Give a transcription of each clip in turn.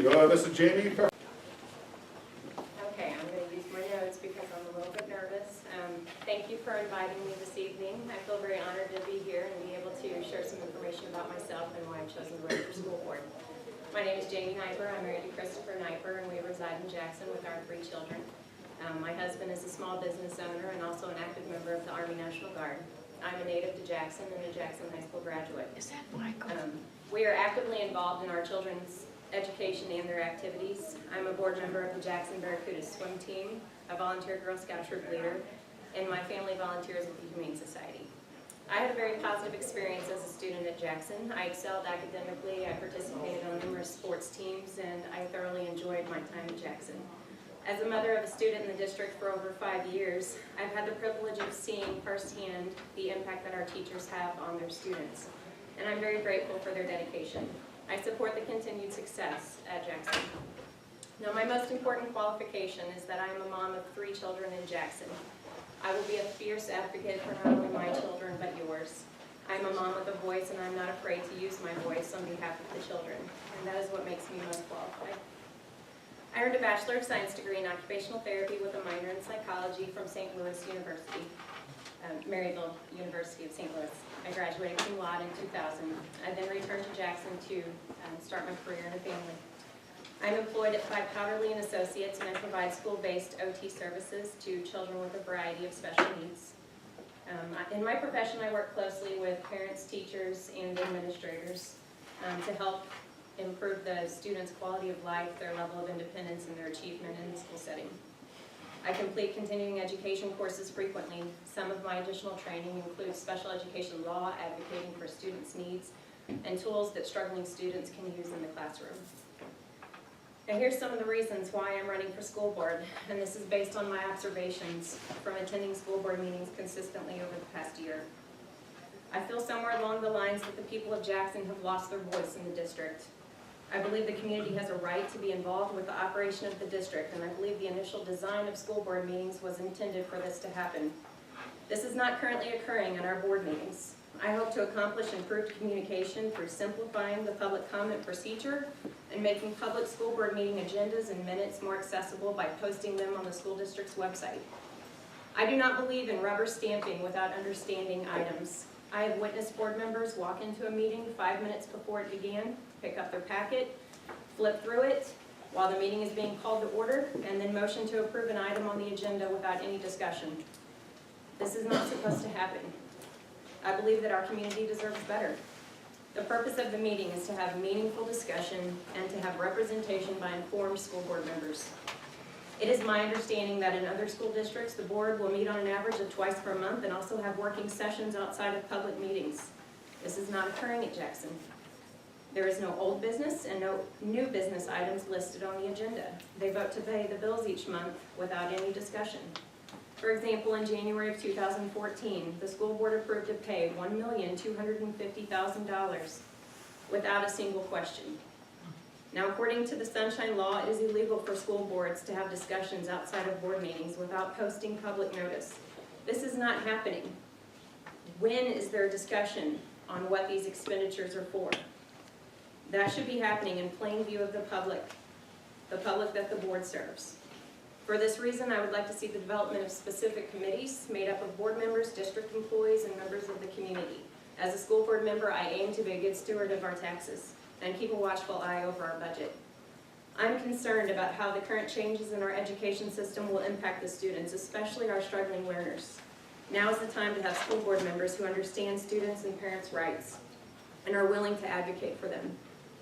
This is Jamie. Okay, I'm going to use my notes because I'm a little bit nervous. Thank you for inviting me this evening. I feel very honored to be here and be able to share some information about myself and why I've chosen to run for school board. My name is Jamie Kniper. I'm married to Christopher Kniper, and we reside in Jackson with our 3 children. My husband is a small business owner and also an active member of the Army National Guard. I'm a native to Jackson and a Jackson High School graduate. Is that Michael? We are actively involved in our children's education and their activities. I'm a board member of the Jackson Barracuda swim team, a volunteer Girl Scout troop leader, and my family volunteers with the Humane Society. I had a very positive experience as a student at Jackson. I excelled academically, I participated on numerous sports teams, and I thoroughly enjoyed my time at Jackson. As a mother of a student in the district for over 5 years, I've had the privilege of seeing firsthand the impact that our teachers have on their students, and I'm very grateful for their dedication. I support the continued success at Jackson. Now, my most important qualification is that I am a mom of 3 children in Jackson. I will be a fierce advocate for not only my children, but yours. I'm a mom with a voice, and I'm not afraid to use my voice on behalf of the children, and that is what makes me most qualified. I earned a Bachelor of Science degree in Occupational Therapy with a minor in Psychology from St. Louis University, Maryville University of St. Louis. I graduated cum laude in 2000. I then returned to Jackson to start my career in a family. I'm employed at 5 Powderly & Associates, and I provide school-based OT services to children with a variety of special needs. In my profession, I work closely with parents, teachers, and administrators to help improve the students' quality of life, their level of independence, and their achievement in the school setting. I complete continuing education courses frequently. Some of my additional training includes special education law, advocating for students' needs, and tools that struggling students can use in the classroom. Now, here's some of the reasons why I'm running for school board, and this is based on my observations from attending school board meetings consistently over the past year. I feel somewhere along the lines that the people of Jackson have lost their voice in the district. I believe the community has a right to be involved with the operation of the district, and I believe the initial design of school board meetings was intended for this to happen. This is not currently occurring in our board meetings. I hope to accomplish improved communication through simplifying the public comment procedure and making public school board meeting agendas and minutes more accessible by posting them on the school district's website. I do not believe in rubber stamping without understanding items. I have witnessed board members walk into a meeting 5 minutes before it began, pick up their packet, flip through it while the meeting is being called to order, and then motion to approve an item on the agenda without any discussion. This is not supposed to happen. I believe that our community deserves better. The purpose of the meeting is to have meaningful discussion and to have representation by informed school board members. It is my understanding that in other school districts, the board will meet on an average of twice per month and also have working sessions outside of public meetings. This is not occurring at Jackson. There is no old business and no new business items listed on the agenda. They vote to pay the bills each month without any discussion. For example, in January of 2014, the school board approved to pay $1,250,000 without a single question. Now, according to the Sunshine Law, it is illegal for school boards to have discussions outside of board meetings without posting public notice. This is not happening. When is there discussion on what these expenditures are for? That should be happening in plain view of the public that the board serves. For this reason, I would like to see the development of specific committees made up of board members, district employees, and members of the community. As a school board member, I aim to be a good steward of our taxes and keep a watchful eye over our budget. I'm concerned about how the current changes in our education system will impact the students, especially our struggling learners. Now is the time to have school board members who understand students' and parents' rights and are willing to advocate for them.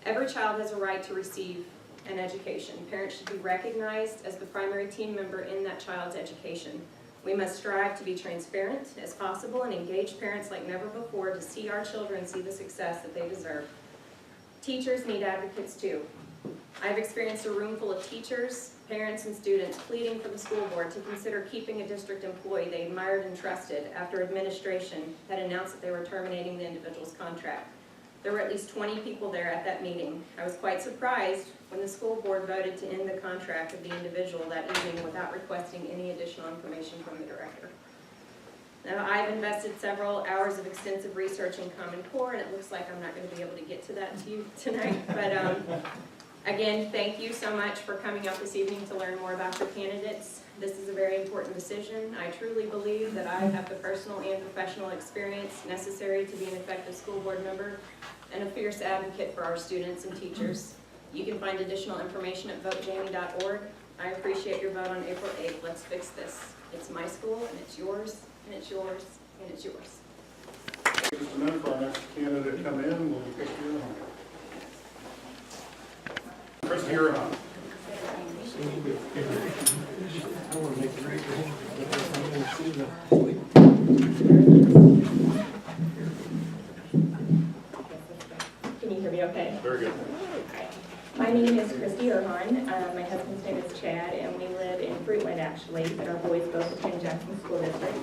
Every child has a right to receive an education. Parents should be recognized as the primary team member in that child's education. We must strive to be transparent as possible and engage parents like never before to see our children see the success that they deserve. Teachers need advocates too. I've experienced a room full of teachers, parents, and students pleading for the school board to consider keeping a district employee they admired and trusted after administration had announced that they were terminating the individual's contract. There were at least 20 people there at that meeting. I was quite surprised when the school board voted to end the contract of the individual that evening without requesting any additional information from the director. Now, I've invested several hours of extensive research in Common Core, and it looks like I'm not going to be able to get to that to you tonight, but Again, thank you so much for coming out this evening to learn more about your candidates. This is a very important decision. I truly believe that I have the personal and professional experience necessary to be an effective school board member and a fierce advocate for our students and teachers. You can find additional information at votejamie.org. I appreciate your vote on April 8th. Let's fix this. It's my school, and it's yours, and it's yours, and it's yours. Just a minute for our next candidate to come in. We'll pick you on. Christy, you're on. Can you hear me okay? Very good. My name is Christy Erhan. My husband's name is Chad, and we live in Fruitland, actually, but our boys both attend Jackson School District.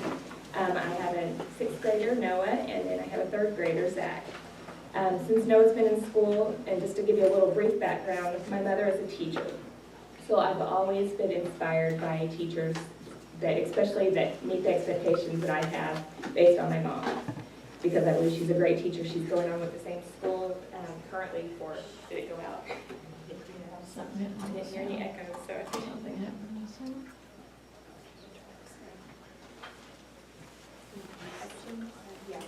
I have a 6th grader, Noah, and then I have a 3rd grader, Zach. Since Noah's been in school, and just to give you a little brief background, my mother is a teacher. So I've always been inspired by teachers that, especially that meet the expectations that I have based on my mom. Because I believe she's a great teacher. She's going on with the same school currently for, did it go out? I didn't hear any echoes, so I think something happened. Yeah.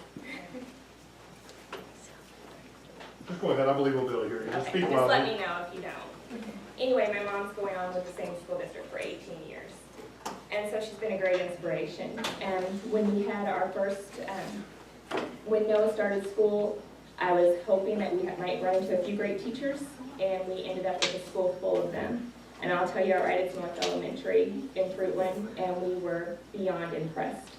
Just go ahead. I believe we'll be able to hear you. Just Okay, speak just let loudly. me know if you don't. Anyway, my mom's going on with the same school district for 18 years. And so she's been a great inspiration. And when we had our first, when Noah started school, I was hoping that we might run into a few great teachers, and we ended up with a school full of them. And I'll tell you outright, it's North Elementary in Fruitland, and we were beyond impressed.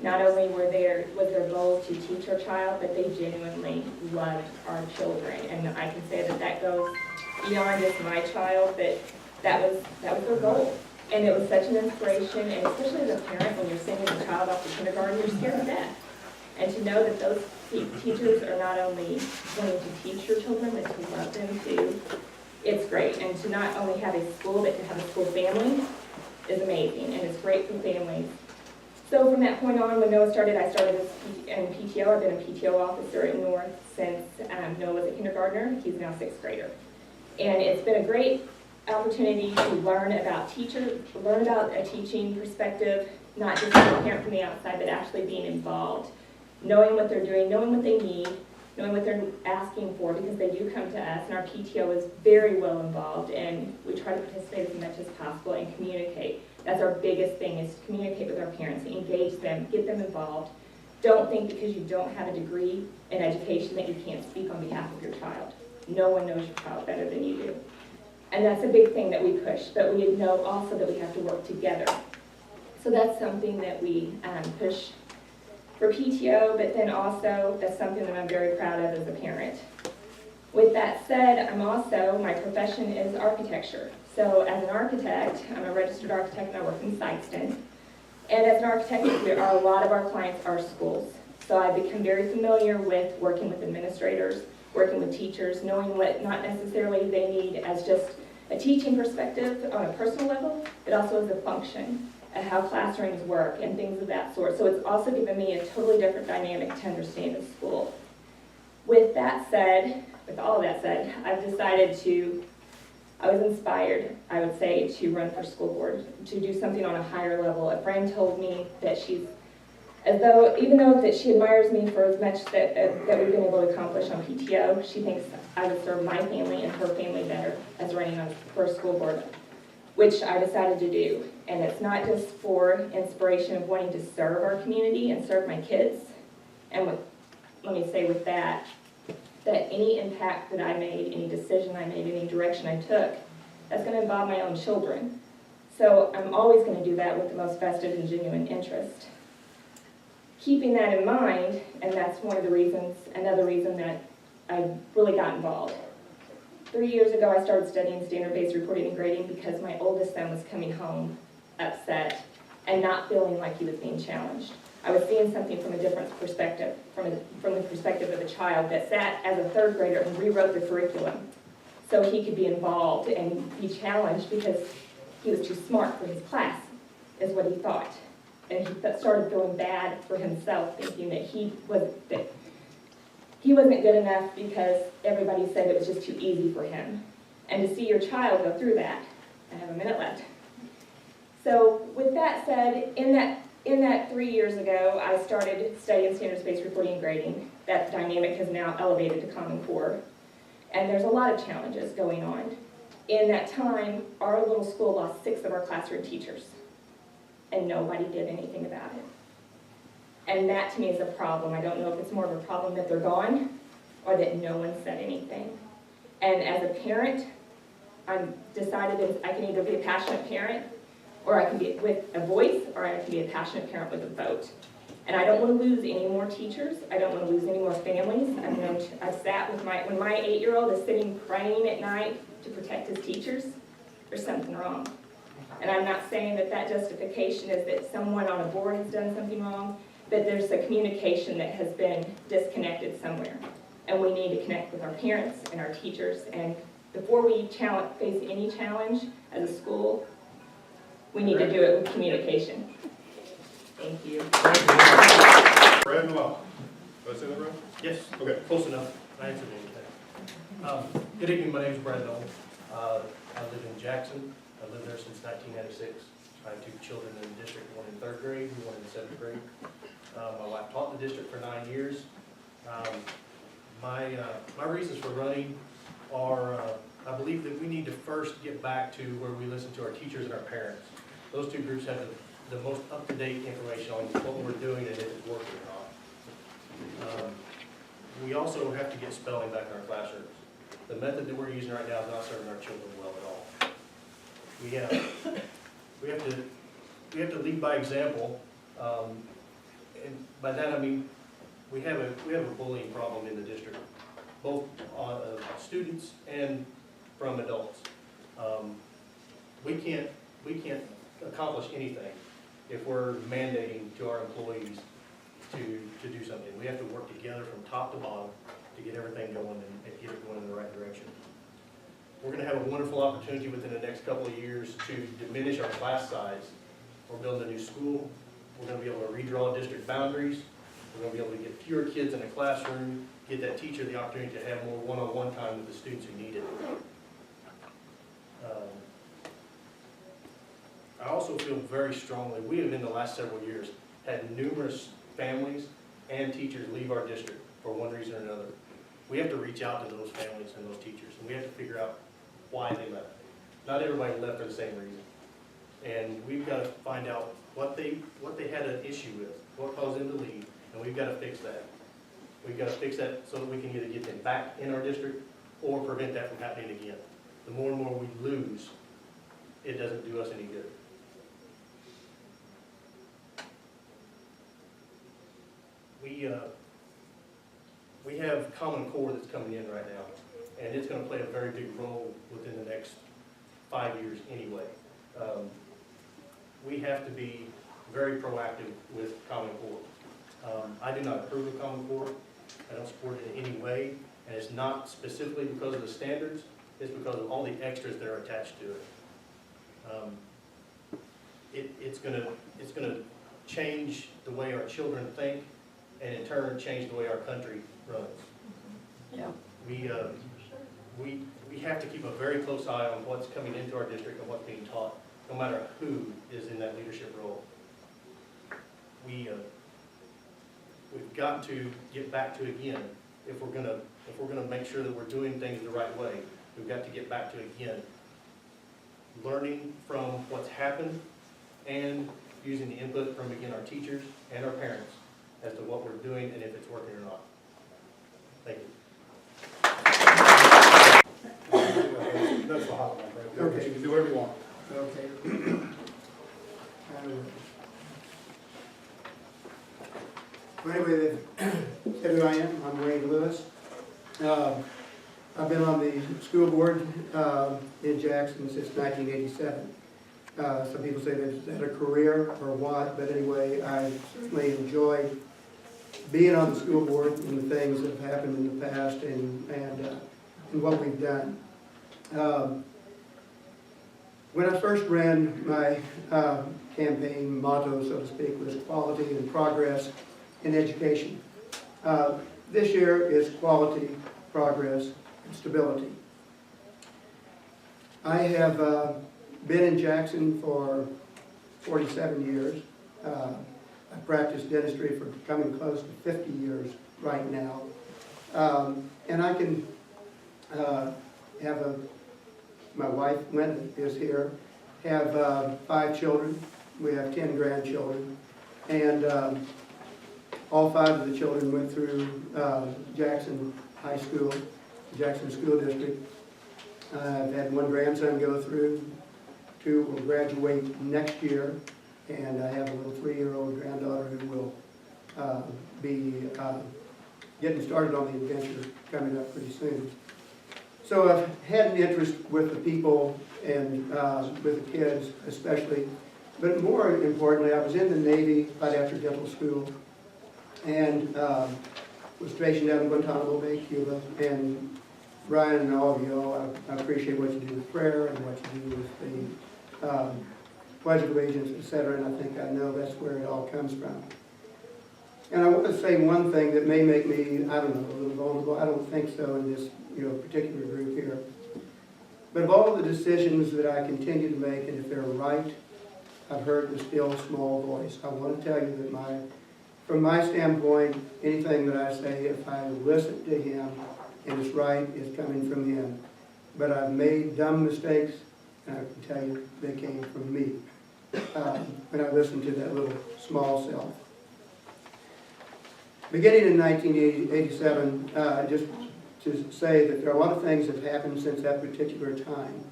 Not only was their goal to teach our child, but they genuinely loved our children. And I can say that that goes beyond just my child, that was their goal. And it was such an inspiration, and especially as a parent, when you're sending a child off to kindergarten, you're scared to death. And to know that those teachers are not only wanting to teach your children, but to love them too, it's great. And to not only have a school, but to have a school family is amazing, and it's great for families. So from that point on, when Noah started, I started in PTO. I've been a PTO officer at North since Noah was a kindergartner. He's now 6th grader. And it's been a great opportunity to learn about learn about a teaching perspective, not just being a parent from the outside, but actually being involved, knowing what they're doing, knowing what they need, knowing what they're asking for, because they do come to us, and our PTO is very well involved, and we try to participate as much as possible and communicate. That's our biggest thing, is to communicate with our parents, engage them, get them involved. Don't think because you don't have a degree in education that you can't speak on behalf of your child. No one knows your child better than you do. And that's a big thing that we push, but we know also that we have to work together. So that's something that we push for PTO, but then also that's something that I'm very proud of as a parent. With that said, my profession is architecture. So as an architect, I'm a registered architect and I work in Sykeston. And as an architect, a lot of our clients are schools. So I've become very familiar with working with administrators, working with teachers, knowing what not necessarily they need as just a teaching perspective on a personal level, but also as a function of how classrooms work and things of that sort. So it's also given me a totally different dynamic to understand the school. With all of that said, I've decided I was inspired, I would say, to run for school board, to do something on a higher level. A friend told me that even though that she admires me for as much that we've been able to accomplish on PTO, she thinks I would serve my family and her family better as running for a school board, which I decided to do. And it's not just for inspiration of wanting to serve our community and serve my kids. And let me say with that any impact that I made, any decision I made, any direction I took, that's going to involve my own children. So I'm always going to do that with the most vested and genuine interest. Keeping that in mind, and that's another reason that I really got involved. 3 years ago, I started studying standard-based reporting and grading because my oldest son was coming home upset and not feeling like he was being challenged. I was seeing something from a different perspective, from the perspective of a child that sat as a 3rd grader and rewrote the curriculum so he could be involved and be challenged because he was too smart for his class, is what he thought. And he started feeling bad for himself, thinking that he wasn't good enough because everybody said it was just too easy for him. and to see your child go through that. I have a minute left. So with that said, in that 3 years ago, I started studying standards-based reporting and grading. That dynamic has now elevated to Common Core. And there's a lot of challenges going on. In that time, our little school lost 6 of our classroom teachers, and nobody did anything about it. And that to me is a problem. I don't know if it's more of a problem that they're gone or that no one said anything. And as a parent, I've decided that I can either be a passionate parent, or I can be with a voice, or I can be a passionate parent with a vote. And I don't want to lose any more teachers. I don't want to lose any more families. I've sat with when my 8-year-old is sitting praying at night to protect his teachers, there's something wrong. And I'm not saying that justification is that someone on a board has done something wrong, but there's a communication that has been disconnected somewhere. And we need to connect with our parents and our teachers. And before we face any challenge as a school, we need to do it with communication. Thank you. Brad Malone. Did I say that right? Yes, Okay. close enough. I answered anything. Good evening, my name is Brad Noel. I live in Jackson. I lived there since 1996. I have 2 children in the district, one in 3rd grade, one in 7th grade. My wife taught in the district for 9 years. My reasons for running are, I believe that we need to first get back to where we listen to our teachers and our parents. Those 2 groups have the most up-to-date information on what we're doing and if it's working or not. We also have to get spelling back in our classrooms. The method that we're using right now is not serving our children well at all. We have to lead by example, and by that I mean we have a bullying problem in the district, both on students and from adults. We can't accomplish anything if we're mandating to our employees to do something. We have to work together from top to bottom to get everything going and get it going in the right direction. We're going to have a wonderful opportunity within the next couple of years to diminish our class size. We're building a new school. We're going to be able to redraw district boundaries. We're going to be able to get fewer kids in a classroom, get that teacher the opportunity to have more one-on-one time with the students who need it. I also feel very strongly, we have in the last several years had numerous families and teachers leave our district for one reason or another. We have to reach out to those families and those teachers, and we have to figure out why they left. Not everybody left for the same reason. And we've got to find out what they had an issue with, what caused them to leave, and we've got to fix that. We've got to fix that so that we can either get them back in our district or prevent that from happening again. The more and more we lose, it doesn't do us any good. We have Common Core that's coming in right now, and it's going to play a very big role within the next 5 years anyway. We have to be very proactive with Common Core. I do not approve of Common Core. I don't support it in any way, and it's not specifically because of the standards, it's because of all the extras that are attached to it. It's going to change the way our children think, and in turn change the way our country runs. Yeah. We have to keep a very close eye on what's coming into our district and what's being taught, no matter who is in that leadership role. We've got to get back to, again, if we're gonna make sure that we're doing things the right way, we've got to get back to, again, learning from what's happened and using the input from, again, our teachers and our parents as to what we're doing and if it's working or not. Thank you. That's the hot one, right there, but you can do whatever you want. Okay. Well, anyway, who I am, I'm Wayne Lewis. I've been on the school board in Jackson since 1987. Some people say they've had a career or what, but anyway, I certainly enjoyed being on the school board and the things that have happened in the past and what we've done. When I first ran, my campaign motto, so to speak, was quality and progress in education. This year is quality, progress, and stability. I have been in Jackson for 47 years. I practiced dentistry for coming close to 50 years right now. And I can my wife Linda is here, have 5 children. We have 10 grandchildren. And all 5 of the children went through Jackson High School, Jackson School District. I've had 1 grandson go through, 2 will graduate next year, and I have a little 3-year-old granddaughter who will be getting started on the adventure coming up pretty soon. So I've had an interest with the people and with the kids especially, but more importantly, I was in the Navy right after dental school and was stationed out in Guantanamo Bay, Cuba. And Ryan and all of you all, I appreciate what you do with prayer and what you do with the Pledge of Allegiance, etc. And I think I know that's where it all comes from. And I want to say one thing that may make me, I don't know, a little vulnerable. I don't think so in this particular group here. But of all the decisions that I continue to make, and if they're right, I've heard the still small voice. I want to tell you that from my standpoint, anything that I say, if I listen to him and it's right, it's coming from him. But I've made dumb mistakes, and I can tell you they came from me when I listened to that little small self. Beginning in 1987, just to say that there are a lot of things that have happened since that particular time.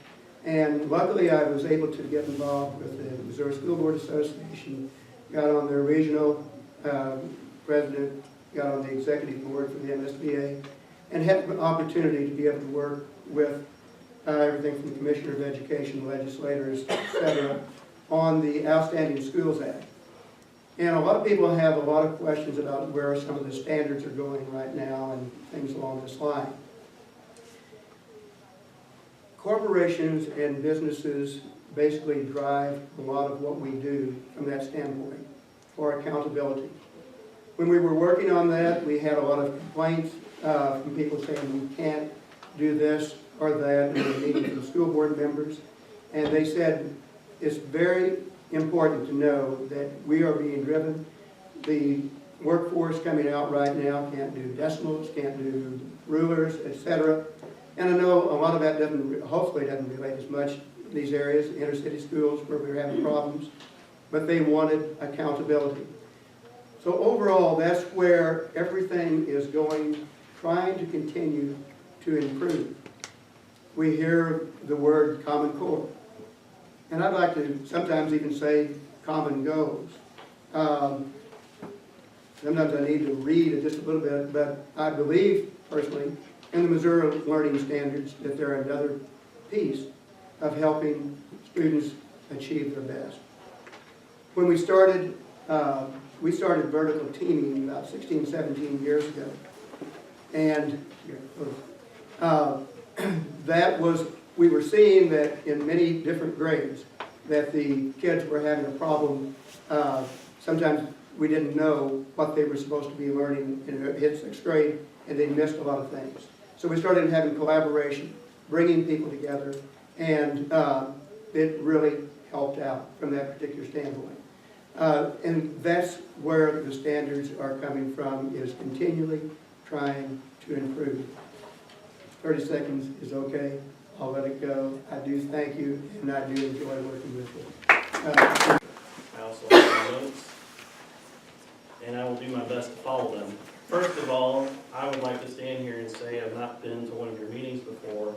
And luckily I was able to get involved with the Missouri School Board Association, got on their regional president, got on the executive board for the MSBA, and had the opportunity to be able to work with everything from the Commissioner of Education, legislators, etc., on the Outstanding Schools Act. And a lot of people have a lot of questions about where some of the standards are going right now and things along this line. Corporations and businesses basically drive a lot of what we do from that standpoint for accountability. When we were working on that, we had a lot of complaints from people saying we can't do this or that in the meeting for the school board members. And they said it's very important to know that we are being driven. The workforce coming out right now can't do decimals, can't do rulers, etc. And I know a lot of that hopefully doesn't relate as much in these areas, inner city schools where we're having problems, but they wanted accountability. So overall, that's where everything is going, trying to continue to improve. We hear the word Common Core. And I'd like to sometimes even say common goals. Sometimes I need to read it just a little bit, but I believe personally in the Missouri Learning Standards that they're another piece of helping students achieve their best. When we started vertical teaming about 16, 17 years ago. And we were seeing that in many different grades that the kids were having a problem. Sometimes we didn't know what they were supposed to be learning in 6th grade, and they missed a lot of things. So we started having collaboration, bringing people together, and it really helped out from that particular standpoint. And that's where the standards are coming from, is continually trying to improve. 30 seconds is okay. I'll let it go. I do thank you, and I do enjoy working with you. I also have my notes, and I will do my best to follow them. First of all, I would like to stand here and say I've not been to one of your meetings before,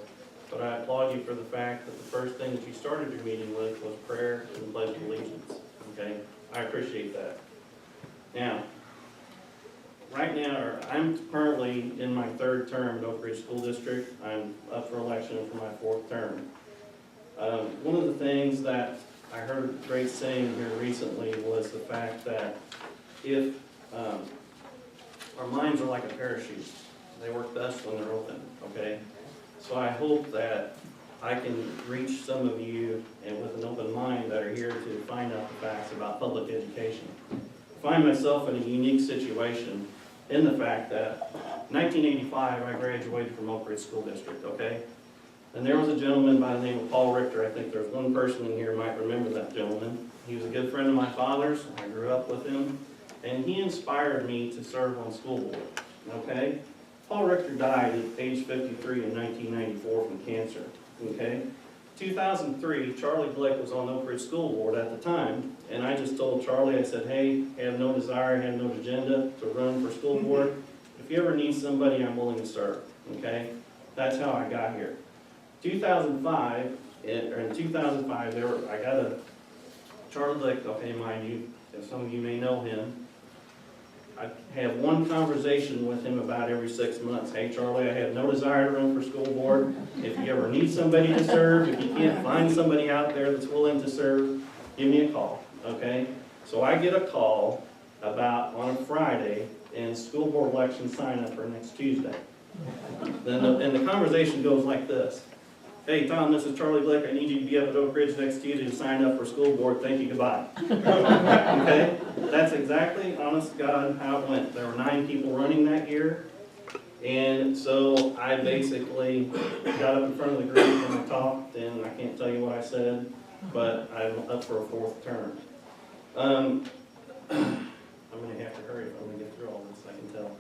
but I applaud you for the fact that the first thing that you started your meeting with was prayer and the Pledge of Allegiance. Okay? I appreciate that. Now, right now, I'm currently in my 3rd term at Oak Ridge School District. I'm up for election for my 4th term. One of the things that I heard a great saying here recently was the fact that if our minds are like a parachute, they work best when they're open, okay? So I hope that I can reach some of you and with an open mind that are here to find out the facts about public education. I find myself in a unique situation in the fact that 1985 I graduated from Oak Ridge School District, okay? And there was a gentleman by the name of Paul Richter. I think there's one person in here who might remember that gentleman. He was a good friend of my father's. I grew up with him. And he inspired me to serve on school board, okay? Paul Richter died at age 53 in 1994 from cancer, okay? 2003, Charlie Glick was on Oak Ridge School Board at the time, and I just told Charlie, I said, hey, I have no desire, I have no agenda to run for school board. If you ever need somebody, I'm willing to serve, okay? That's how I got here. 2005, I got a Charlie Glick, okay, mind you, if some of you may know him. I have one conversation with him about every 6 months. Hey, Charlie, I have no desire to run for school board. If you ever need somebody to serve, if you can't find somebody out there that's willing to serve, give me a call, okay? So I get a call about on a Friday, and school board election sign up for next Tuesday. And the conversation goes like this. Hey, Tom, this is Charlie Glick. I need you to be up at Oak Ridge next Tuesday to sign up for school board. Thank you, goodbye. Okay? That's exactly, honest to God, how it went. There were 9 people running that year. And so I basically got up in front of the group and I talked, and I can't tell you what I said, but I'm up for a 4th term. I'm going to have to hurry if I'm going to get through all this, I can tell.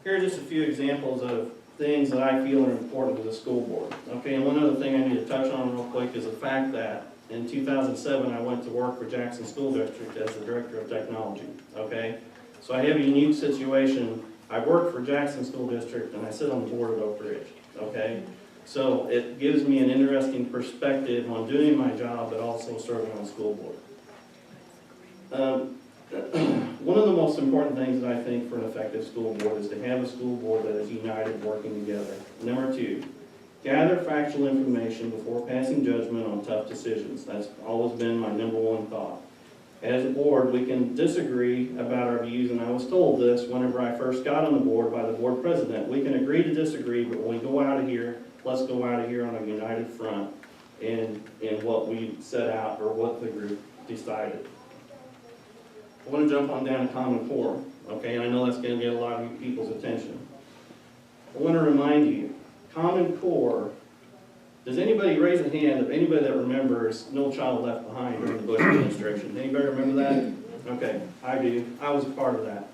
Here are just a few examples of things that I feel are important to the school board. Okay, and one other thing I need to touch on real quick is the fact that in 2007 I went to work for Jackson School District as the Director of Technology. Okay, so I have a unique situation. I work for Jackson School District and I sit on the board at Oak Ridge. Okay, so it gives me an interesting perspective on doing my job but also serving on the school board. One of the most important things that I think for an effective school board is to have a school board that is united, working together. Number 2, gather factual information before passing judgment on tough decisions. That's always been my number 1 thought. As a board, we can disagree about our views, and I was told this whenever I first got on the board by the board president. We can agree to disagree, but when we go out of here, let's go out of here on a united front in what we set out or what the group decided. I want to jump on down to Common Core, okay, and I know that's going to get a lot of people's attention. I want to remind you, Common Core, does anybody raise a hand of anybody that remembers No Child Left Behind during the Bush administration? Anybody remember that? Okay, I do. I was a part of that.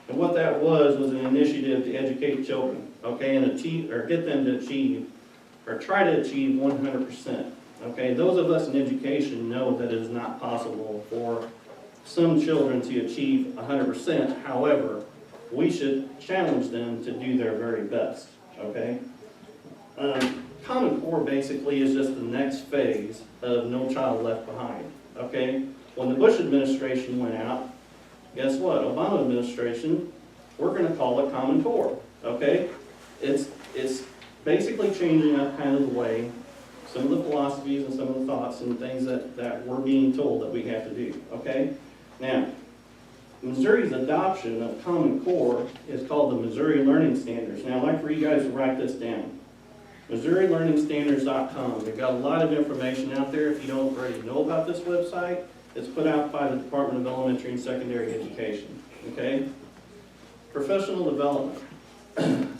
And what that was an initiative to educate children, okay, and achieve, or get them to achieve, or try to achieve 100%. Okay, those of us in education know that it is not possible for some children to achieve 100%. However, we should challenge them to do their very best, okay? Common Core basically is just the next phase of No Child Left Behind, okay? When the Bush administration went out, guess what? Obama administration, we're going to call it Common Core, okay? It's basically changing up kind of the way some of the philosophies and some of the thoughts and things that we're being told that we have to do, okay? Now, Missouri's adoption of Common Core is called the Missouri Learning Standards. Now, I'd like for you guys to write this down. MissouriLearningStandards.com. They've got a lot of information out there. If you don't already know about this website, it's put out by the Department of Elementary and Secondary Education, okay? Professional development.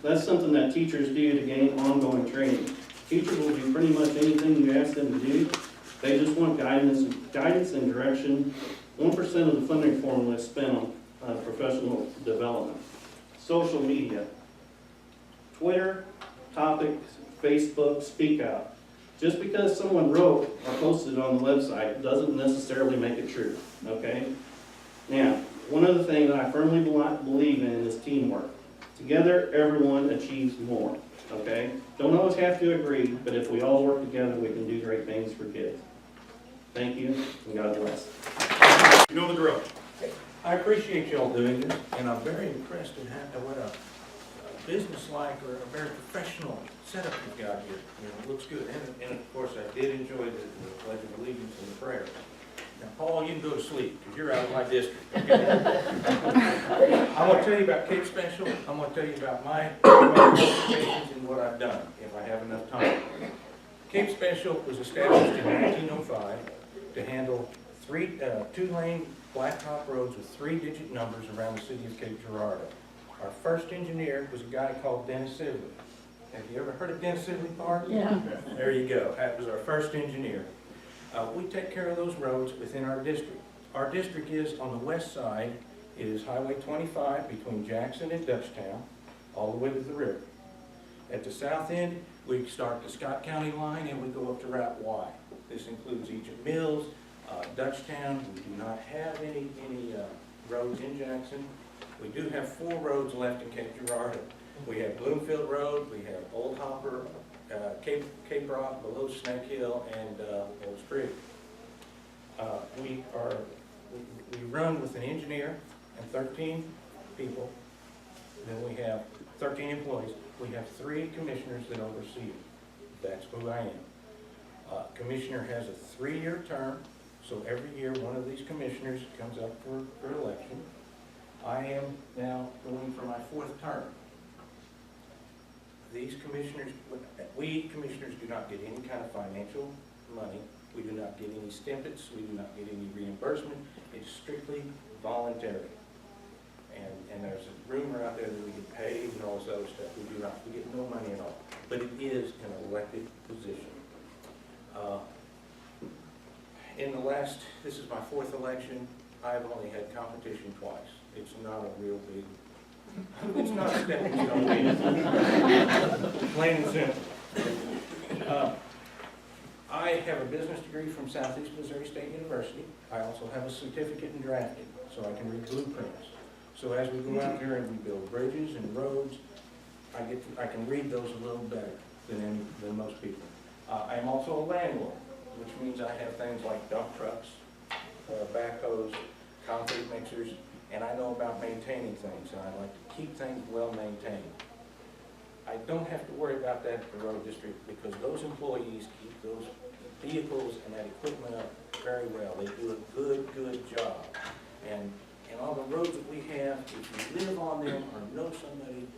That's something that teachers do to gain ongoing training. Teachers will do pretty much anything you ask them to do. They just want guidance and direction. 1% of the funding formula is spent on professional development. Social media. Twitter, topics, Facebook, speak out. Just because someone wrote or posted it on the website doesn't necessarily make it true, okay? Now, one other thing that I firmly believe in is teamwork. Together, everyone achieves more, okay? Don't always have to agree, but if we all work together, we can do great things for kids. Thank you, and God bless. You know the drill. I appreciate y'all doing this, and I'm very impressed at what a business-like or a very professional setup you've got here. You know, it looks good, and of course, I did enjoy the Pledge of Allegiance and the prayer. Now, Paul, you can go to sleep, because you're out of my district, okay? I'm going to tell you about Cape Special. I'm going to tell you about my qualifications and what I've done, if I have enough time. Cape Special was established in 1905 to handle 2-lane blacktop roads with 3-digit numbers around the city of Cape Girardeau. Our first engineer was a guy called Dennis Sibley. Have you ever heard of Dennis Sibley Park? Yeah. There you go. That was our first engineer. We take care of those roads within our district. Our district is on the west side. It is Highway 25 between Jackson and Dutchtown, all the way to the river. At the south end, we start the Scott County line and we go up to Route Y. This includes Egypt Mills, Dutchtown. We do not have any roads in Jackson. We do have 4 roads left in Cape Girardeau. We have Bloomfield Road, we have Old Hopper, Cape Rock, below Snake Hill, and Old Creek. We run with an engineer and 13 people. Then we have 13 employees. We have 3 commissioners that oversee it. That's who I am. Commissioner has a 3-year term, so every year one of these commissioners comes up for election. I am now going for my 4th term. These commissioners, we commissioners do not get any kind of financial money. We do not get any stipends. We do not get any reimbursement. It's strictly voluntary. And there's a rumor out there that we get paid and all this other stuff. We do not. We get no money at all. But it is an elected position. This is my 4th election. I've only had competition twice. It's not a real big, it's not a stepping stone. Plain and simple. I have a business degree from Southeast Missouri State University. I also have a certificate in drafting, so I can read blueprints. So as we go out there and we build bridges and roads, I can read those a little better than most people. I am also a landlord, which means I have things like dump trucks, backhoes, concrete mixers, and I know about maintaining things, and I like to keep things well maintained. I don't have to worry about that at the road district because those employees keep those vehicles and that equipment up very well. They do a good job. And all the roads that we have, if you live on them or know somebody,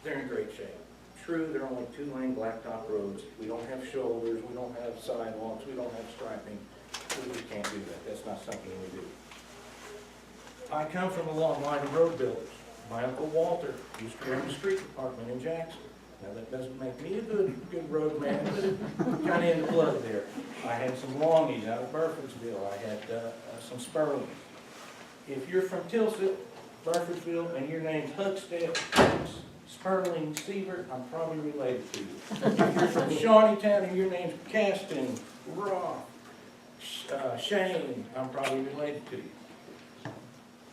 they're in great shape. True, they're only 2-lane blacktop roads. We don't have shoulders, we don't have sidewalks, we don't have striping. We just can't do that. That's not something we do. I come from a long line of road builders. My Uncle Walter used to run the street department in Jackson. Now that doesn't make me a good road man, but kind of in the blood there. I had some Longies out of Burfordsville. I had some Sperlings. If you're from Tilsit, Burfordsville, and your name's Huckstead, Sperling, Siebert, I'm probably related to you. If you're from Shawneetown and your name's Caston, Roth, Shane, I'm probably related to you.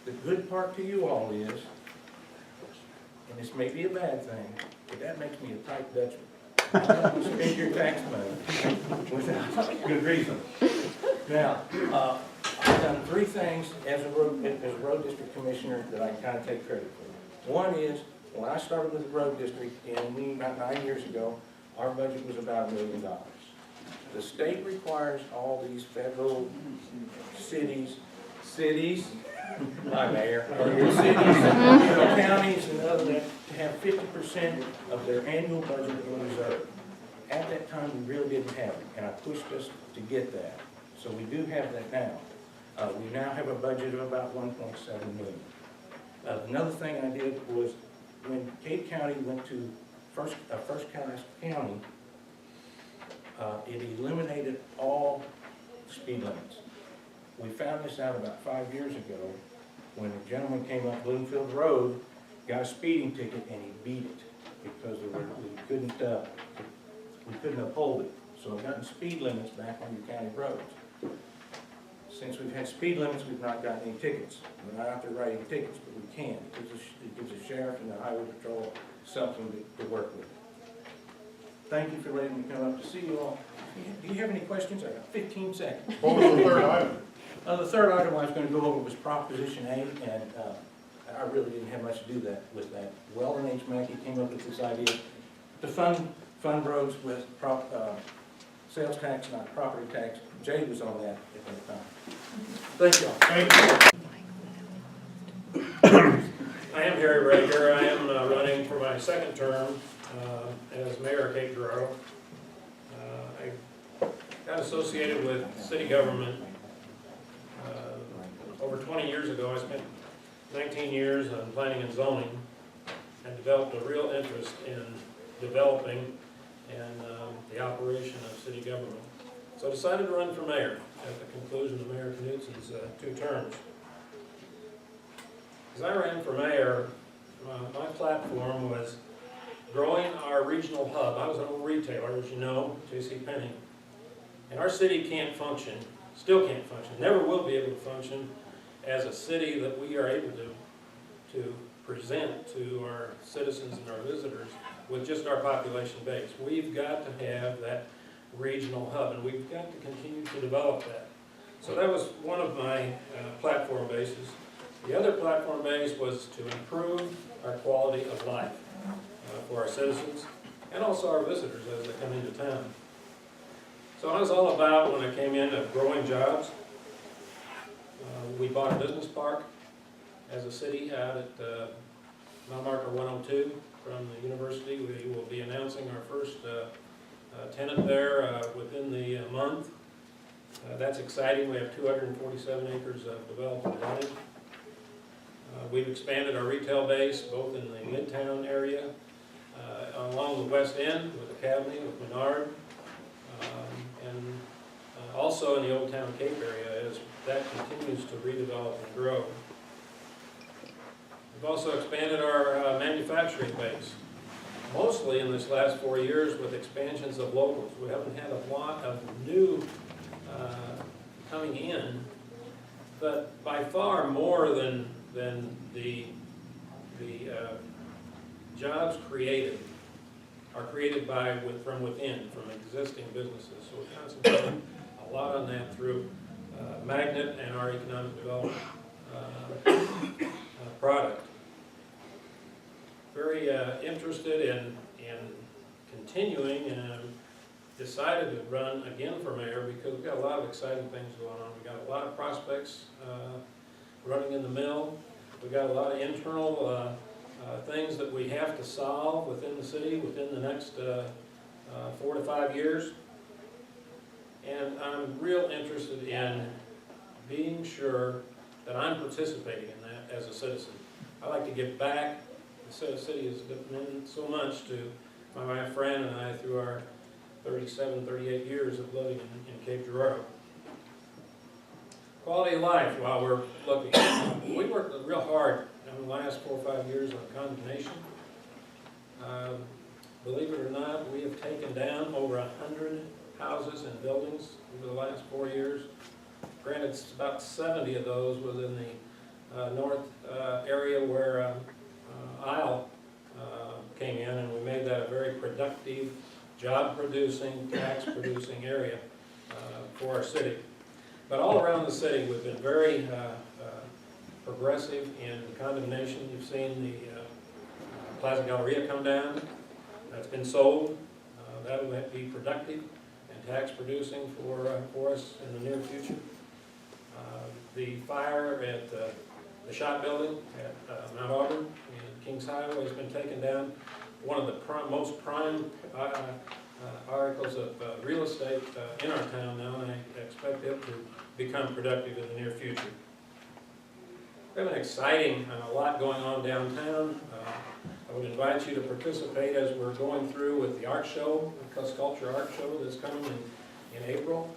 The good part to you all is, and this may be a bad thing, but that makes me a tight Dutchman. I don't spend your tax money without good reason. Now, I've done 3 things as a road district commissioner that I can kind of take credit for. One is, when I started with the road district about 9 years ago, our budget was about $1 million. The state requires all these federal cities, my mayor, or your cities, counties and others to have 50% of their annual budget in reserve. At that time, we really didn't have it, and I pushed us to get that. So we do have that now. We now have a budget of about $1.7 million. Another thing I did was when Cape County went to first class county, it eliminated all speed limits. We found this out about 5 years ago when a gentleman came up Bloomfield Road, got a speeding ticket, and he beat it because we couldn't uphold it. So we've gotten speed limits back on your county roads. Since we've had speed limits, we've not gotten any tickets. We're not out there writing tickets, but we can. It gives the sheriff and the highway patrol something to work with. Thank you for letting me come up to see you all. Do you have any questions? I got 15 seconds. What was the 3rd item? The 3rd item I was going to go over was Proposition 8, and I really didn't have much to do with that. Weldon H. Mackey came up with this idea to fund roads with sales tax, not property tax. Jay was on that at that time. Thank you all. Thank you. I am Harry Rager. I am running for my 2nd term as mayor of Cape Girardeau. I got associated with city government over 20 years ago. I spent 19 years on planning and zoning and developed a real interest in developing and the operation of city government. So I decided to run for mayor at the conclusion of Mayor Knutson's 2 terms. As I ran for mayor, my platform was growing our regional hub. I was an old retailer, as you know, JCPenney. And our city can't function, still can't function, never will be able to function as a city that we are able to present to our citizens and our visitors with just our population base. We've got to have that regional hub, and we've got to continue to develop that. So that was one of my platform bases. The other platform base was to improve our quality of life for our citizens and also our visitors as they come into town. So I was all about, when I came in, of growing jobs. We bought a business park as a city out at mile marker 102 from the university. We will be announcing our first tenant there within the month. That's exciting. We have 247 acres of developable land. We've expanded our retail base both in the Midtown area, along the West End with Academy, with Menard, and also in the Old Town Cape area as that continues to redevelop and grow. We've also expanded our manufacturing base, mostly in this last 4 years with expansions of locals. We haven't had a lot of new coming in, but by far more than the jobs created are created from within, from existing businesses. So we're concentrating a lot on that through Magnet and our economic development product. Very interested in continuing, and decided to run again for mayor because we've got a lot of exciting things going on. We've got a lot of prospects running in the mill. We've got a lot of internal things that we have to solve within the city within the next 4 to 5 years. And I'm real interested in being sure that I'm participating in that as a citizen. I like to give back. The city has given so much to my wife Fran and I through our 37, 38 years of living in Cape Girardeau. Quality of life while we're looking. We worked real hard in the last 4 or 5 years on condemnation. Believe it or not, we have taken down over 100 houses and buildings over the last 4 years. Granted, about 70 of those was in the north area where Isle came in, and we made that a very productive, job-producing, tax-producing area for our city. But all around the city, we've been very progressive in condemnation. You've seen the Plaza Galleria come down. That's been sold. That will be productive and tax-producing for us in the near future. The fire at the shop building at Mount Auburn and Kings Highway has been taken down. One of the most prime articles of real estate in our town now, and I expect it to become productive in the near future. We have an exciting and a lot going on downtown. I would invite you to participate as we're going through with the art show, the Sculpture Art Show that's coming in April.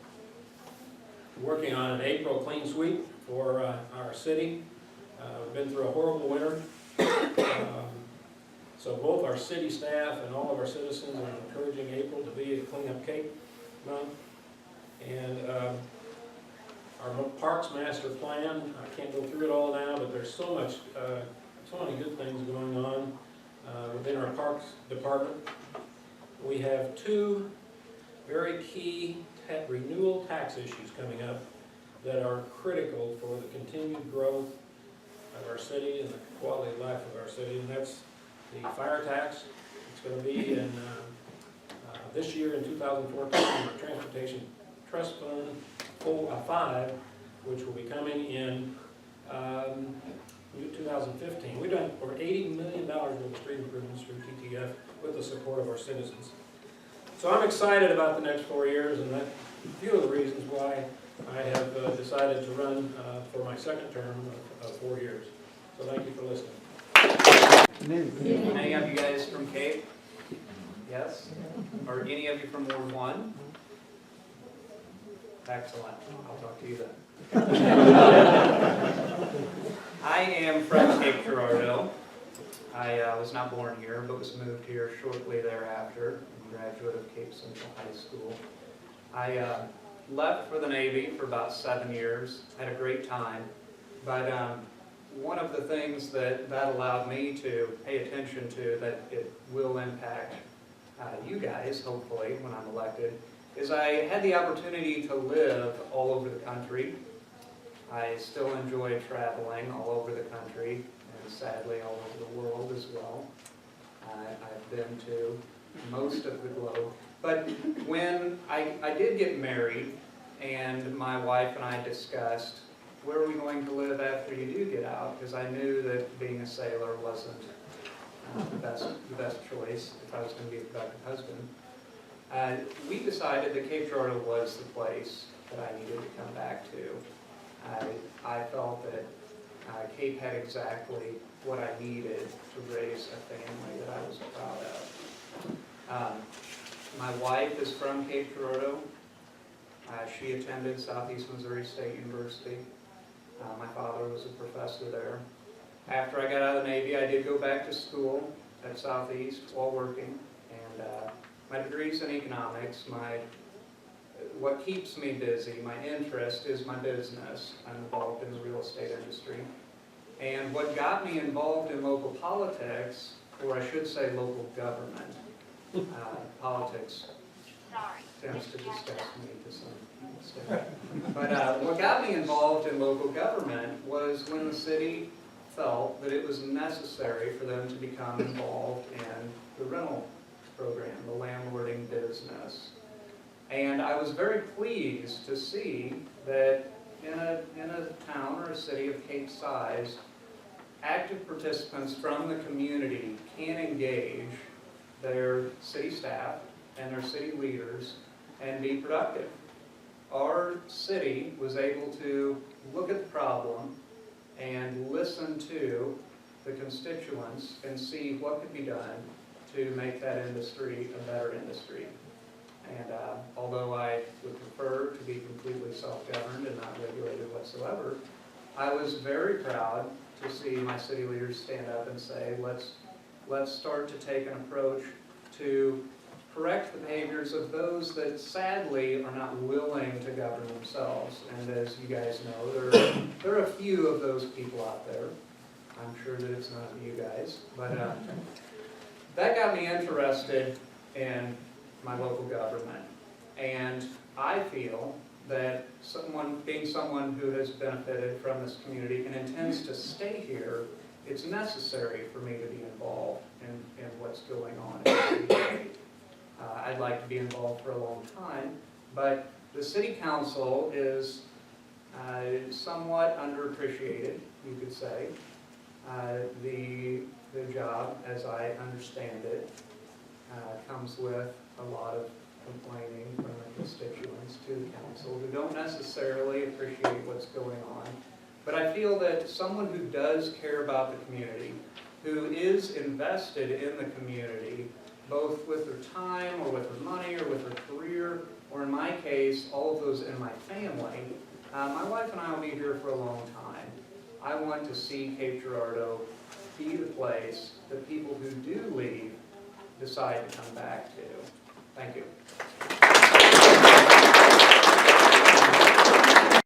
We're working on an April clean sweep for our city. We've been through a horrible winter. So both our city staff and all of our citizens are encouraging April to be a Clean Up Cape month. And our Parks Master Plan, I can't go through it all now, but there's so many good things going on within our Parks Department. We have 2 very key renewal tax issues coming up that are critical for the continued growth of our city and the quality of life of our city, and that's the fire tax. It's going to be in this year in 2014, our Transportation Trust Fund 5, which will be coming in 2015. We've done over $80 million worth of street improvements through TTF with the support of our citizens. So I'm excited about the next 4 years, and that's a few of the reasons why I have decided to run for my second term of 4 years. So thank you for listening. Any of you guys from Cape? Yes? Are any of you from Ward 1? Excellent. I'll talk to you then. I am from Cape Girardeau. I was not born here, but was moved here shortly thereafter. I'm a graduate of Cape Central High School. I left for the Navy for about 7 years, had a great time, but one of the things that allowed me to pay attention to, that it will impact you guys, hopefully, when I'm elected, is I had the opportunity to live all over the country. I still enjoy traveling all over the country, and sadly all over the world as well. I've been to most of the globe. But when I did get married, and my wife and I discussed, where are we going to live after you do get out? Because I knew that being a sailor wasn't the best choice if I was going to be a productive husband. We decided that Cape Girardeau was the place that I needed to come back to. I felt that Cape had exactly what I needed to raise a family that I was proud of. My wife is from Cape Girardeau. She attended Southeast Missouri State University. My father was a professor there. After I got out of the Navy, I did go back to school at Southeast while working, and my degree's in economics. What keeps me busy, my interest, is my business. I'm involved in the real estate industry. And what got me involved in local politics, or I should say local government, politics tends to disgust me to some extent. But what got me involved in local government was when the city felt that it was necessary for them to become involved in the rental program, the landlording business. And I was very pleased to see that in a town or a city of Cape size, active participants from the community can engage their city staff and their city leaders and be productive. Our city was able to look at the problem and listen to the constituents and see what could be done to make that industry a better industry. And although I would prefer to be completely self-governed and not regulated whatsoever, I was very proud to see my city leaders stand up and say, let's start to take an approach to correct the behaviors of those that sadly are not willing to govern themselves. And as you guys know, there are a few of those people out there. I'm sure that it's not you guys, but that got me interested in my local government. And I feel that being someone who has benefited from this community and intends to stay here, it's necessary for me to be involved in what's going on in the city. I'd like to be involved for a long time, but the city council is somewhat underappreciated, you could say. The job, as I understand it, comes with a lot of complaining from the constituents to the council who don't necessarily appreciate what's going on. But I feel that someone who does care about the community, who is invested in the community, both with their time or with their money or with their career, or in my case, all of those in my family, my wife and I will be here for a long time. I want to see Cape Girardeau be the place that people who do leave decide to come back to. Thank you.